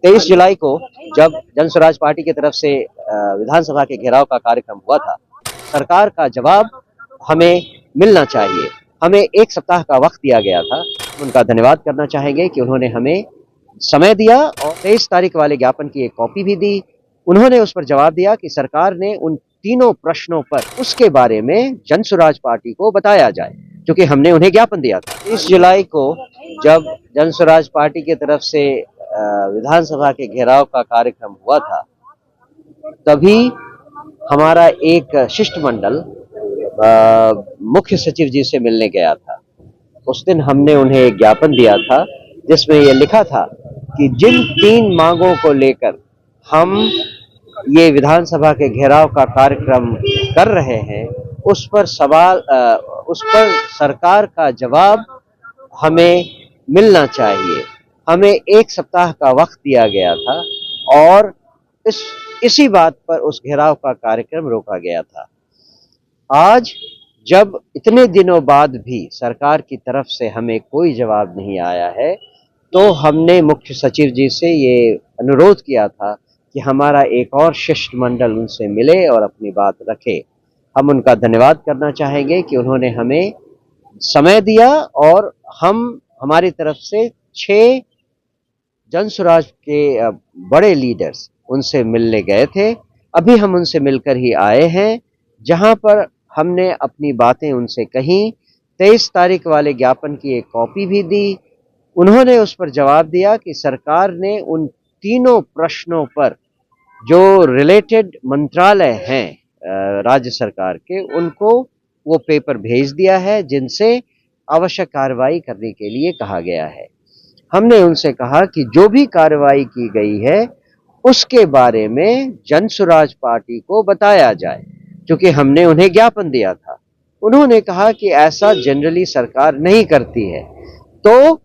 23 जुलाई को जब जन स्वराज पार्टी की तरफ से विधानसभा के घेराव का कार्यक्रम हुआ था, सरकार का जवाब हमें मिलना चाहिए। हमें 1 सप्ताह का वक्त दिया गया था। उनका धन्यवाद करना चाहेंगे कि उन्होंने हमें समय दिया और 23 तारीख वाले ज्ञापन की एक कॉपी भी दी। उन्होंने उस पर जवाब दिया कि सरकार ने उन तीनों प्रश्नों पर उसके बारे में जन स्वराज पार्टी को बताया जाए, क्योंकि हमने उन्हें ज्ञापन दिया था। 30 जुलाई को जब जन स्वराज पार्टी की तरफ से विधानसभा के घेराव का कार्यक्रम हुआ था, तभी हमारा एक शिष्टमंडल मुख्य सचिव जी से मिलने गया था। उस दिन हमने उन्हें एक ज्ञापन दिया था जिसमें यह लिखा था कि जिन 3 मांगों को लेकर हम ये विधानसभा के घेराव का कार्यक्रम कर रहे हैं, उस पर सरकार का जवाब हमें मिलना चाहिए। हमें 1 सप्ताह का वक्त दिया गया था और इसी बात पर उस घेराव का कार्यक्रम रोका गया था। आज जब इतने दिनों बाद भी सरकार की तरफ से हमें कोई जवाब नहीं आया है, तो हमने मुख्य सचिव जी से ये अनुरोध किया था कि हमारा एक और शिष्टमंडल उनसे मिले और अपनी बात रखे। हम उनका धन्यवाद करना चाहेंगे कि उन्होंने हमें समय दिया और हमारी तरफ से 6 जन स्वराज के बड़े लीडर्स उनसे मिलने गए थे। अभी हम उनसे मिलकर ही आए हैं, जहां पर हमने अपनी बातें उनसे कहीं। 23 तारीख वाले ज्ञापन की एक कॉपी भी दी। उन्होंने उस पर जवाब दिया कि सरकार ने उन तीनों प्रश्नों पर जो रिलेटेड मंत्रालय हैं राज्य सरकार के, उनको वो पेपर भेज दिया है जिनसे आवश्यक कार्रवाई करने के लिए कहा गया है। हमने उनसे कहा कि जो भी कार्रवाई की गई है उसके बारे में जन स्वराज पार्टी को बताया जाए, क्योंकि हमने उन्हें ज्ञापन दिया था। उन्होंने कहा कि ऐसा जनरली सरकार नहीं करती है। तो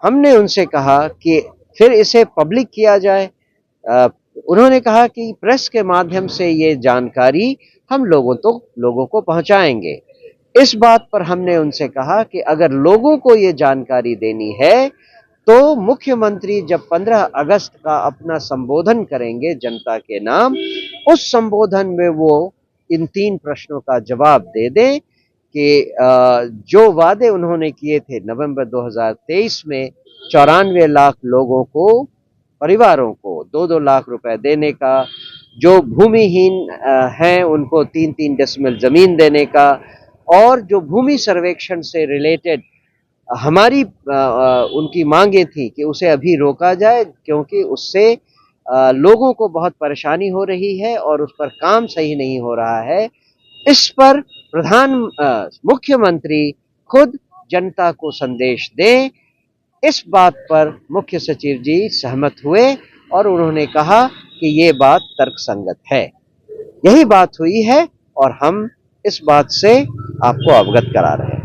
हमने उनसे कहा कि फिर इसे पब्लिक किया जाए। उन्होंने कहा कि प्रेस के माध्यम से ये जानकारी हम लोगों को पहुंचाएंगे। इस बात पर हमने उनसे कहा कि अगर लोगों को ये जानकारी देनी है तो मुख्यमंत्री जब 15 अगस्त का अपना संबोधन करेंगे जनता के नाम, उस संबोधन में वो इन 3 प्रश्नों का जवाब दे दें कि जो वादे उन्होंने किए थे नवंबर 2023 में 94 लाख लोगों को, परिवारों को 2-2 लाख रुपए देने का, जो भूमिहीन हैं उनको 3-3 डेसिमल जमीन देने का, और जो भूमि सर्वेक्षण से रिलेटेड हमारी उनकी मांगे थी कि उसे अभी रोका जाए, क्योंकि उससे लोगों को बहुत परेशानी हो रही है और उस पर काम सही नहीं हो रहा है। इस पर मुख्यमंत्री खुद जनता को संदेश दें। इस बात पर मुख्य सचिव जी सहमत हुए और उन्होंने कहा कि ये बात तर्कसंगत है। यही बात हुई है और हम इस बात से आपको अवगत करा रहे हैं।